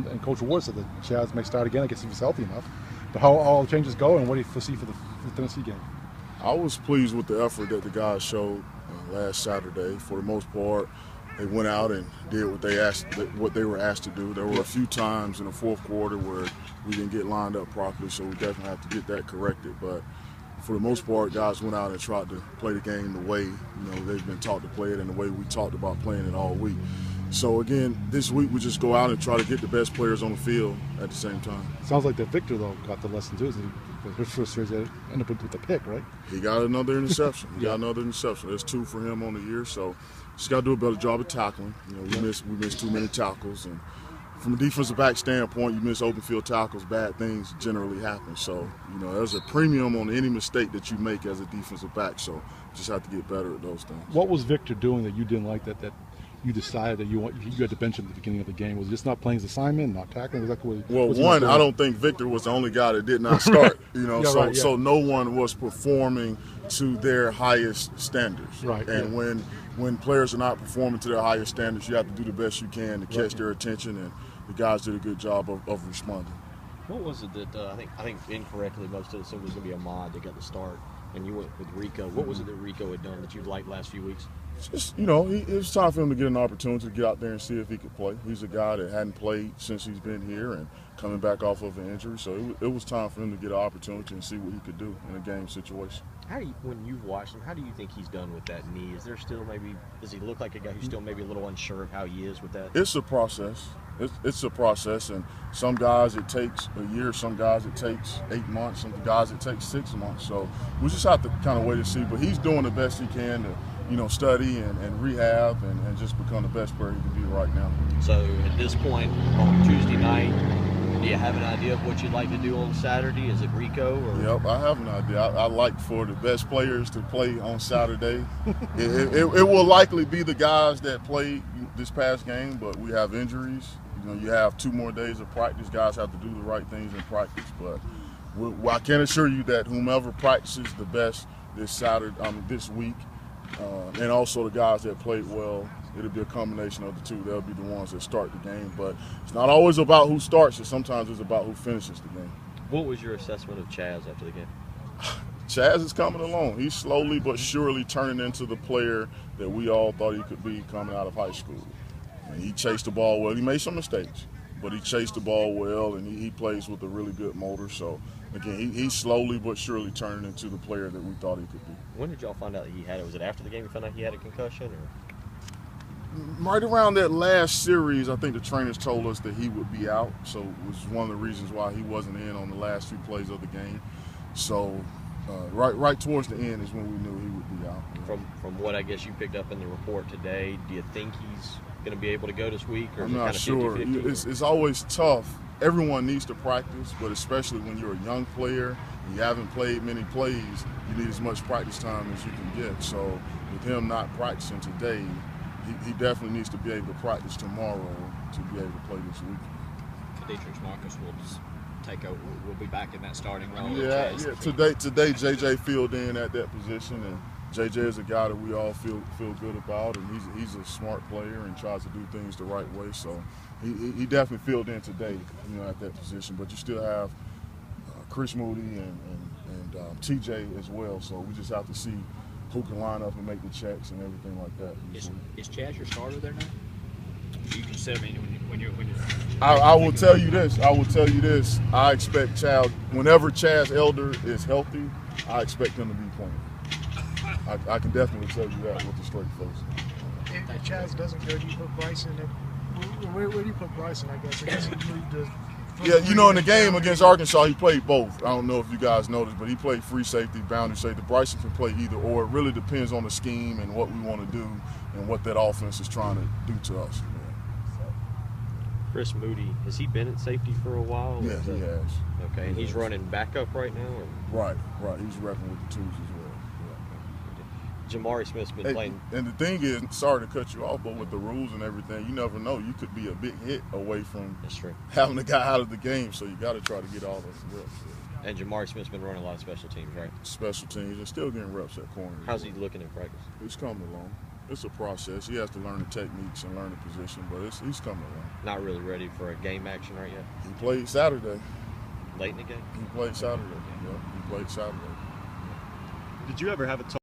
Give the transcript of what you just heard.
and Coach Ward said that Chaz may start again. I guess if he's healthy enough. But how all the changes go, and what do you foresee for the Tennessee game? I was pleased with the effort that the guys showed last Saturday. For the most part, they went out and did what they were asked to do. There were a few times in the fourth quarter where we didn't get lined up properly, so we definitely have to get that corrected. But for the most part, guys went out and tried to play the game the way they've been taught to play it and the way we talked about playing it all week. So again, this week we just go out and try to get the best players on the field at the same time. Sounds like that Victor though got the lesson too. His first series ended up with the pick, right? He got another interception. There's 2 for him on the year, so just got to do a better job of tackling. We missed too many tackles, and from a defensive back standpoint, you miss open field tackles, bad things generally happen. So there's a premium on any mistake that you make as a defensive back. So you just have to get better at those things. What was Victor doing that you didn't like that you decided that you had to bench him at the beginning of the game? Was it just not playing his assignment, not tackling? I don't think Victor was the only guy that did not start. So no one was performing to their highest standards. Right. And when players are not performing to their highest standards, you have to do the best you can to catch their attention, and the guys did a good job of responding. What was it that I think incorrectly most of us said was going to be Ahmad that got the start, and you went with Rico? What was it that Rico had done that you liked last few weeks? Just, it was time for him to get an opportunity to get out there and see if he could play. He's a guy that hadn't played since he's been here and coming back off of an injury, so it was time for him to get an opportunity and see what he could do in a game situation. When you've watched him, how do you think he's done with that knee? Is there still does he look like a guy who's still maybe a little unsure of how he is with that? It's a process. It's a process, and some guys it takes a year, some guys it takes 8 months, some guys it takes 6 months. So we just have to kind of wait and see. But he's doing the best he can to study and rehab and just become the best player he can be right now. So at this point on Tuesday night, do you have an idea of what you'd like to do on Saturday? Is it Rico? Or? Yep, I have an idea. I like for the best players to play on Saturday. it will likely be the guys that played this past game, but we have injuries. You have 2 more days of practice. Guys have to do the right things in practice, but I can assure you that whomever practices the best this week, and also the guys that played well, it'll be a combination of the two. They'll be the ones that start the game. But it's not always about who starts it. Sometimes it's about who finishes the game. What was your assessment of Chaz after the game? Chaz is coming along. He's slowly but surely turning into the player that we all thought he could be coming out of high school. And he chased the ball well. He made some mistakes, but he chased the ball well, and he plays with a really good motor. So, again, he's slowly but surely turning into the player that we thought he could be. When did y'all find out that he had it? Was it after the game you found out he had a concussion? Or? Right around that last series, I think the trainers told us that he would be out. So it was one of the reasons why he wasn't in on the last few plays of the game. So right towards the end is when we knew he would be out. From what I guess you picked up in the report today, do you think he's going to be able to go this week? Or I'm not sure. It's always tough. Everyone needs to practice, but especially when you're a young player and you haven't played many plays, you need as much practice time as you can get. So with him not practicing today, he definitely needs to be able to practice tomorrow to be able to play this week. Dietrich Marcus will just take over. We'll be back in that starting role. Yeah. Today JJ filled in at that position, and JJ is a guy that we all feel good about, and he's a smart player and tries to do things the right way. So he definitely filled in today, at that position. But you still have Chris Moody and TJ as well. So we just have to see who can line up and make the checks and everything like that. Is Chaz your starter there now? Do you consider when you're I will tell you this. I expect Chaz, whenever Chaz Elder is healthy, I expect him to be playing. I can definitely tell you that with a straight face. If Chaz doesn't go, do you put Bryson in? Where do you put Bryson, I guess? I guess he moved to... Yeah, in the game against Arkansas, he played both. I don't know if you guys noticed, but he played free safety, boundary safety. Bryson can play either or. It really depends on the scheme and what we want to do and what that offense is trying to do to us. Chris Moody, has he been at safety for a while? Yeah, he has. Okay, and he's running backup right now? Or? Right. He's repping with the twos as well. Jamari Smith's been playing. And the thing is, sorry to cut you off, but with the rules and everything, you never know. You could be a big hit away from having the guy out of the game, so you got to try to get all those reps. And Jamari Smith's been running a lot of special teams, right? Special teams, and still getting reps at corner. How's he looking in practice? He's coming along. It's a process. He has to learn the techniques and learn the position, but he's coming along. Not really ready for a game action right yet. He played Saturday. Late in the game. He played Saturday. Yeah, he played Saturday. Did you ever have a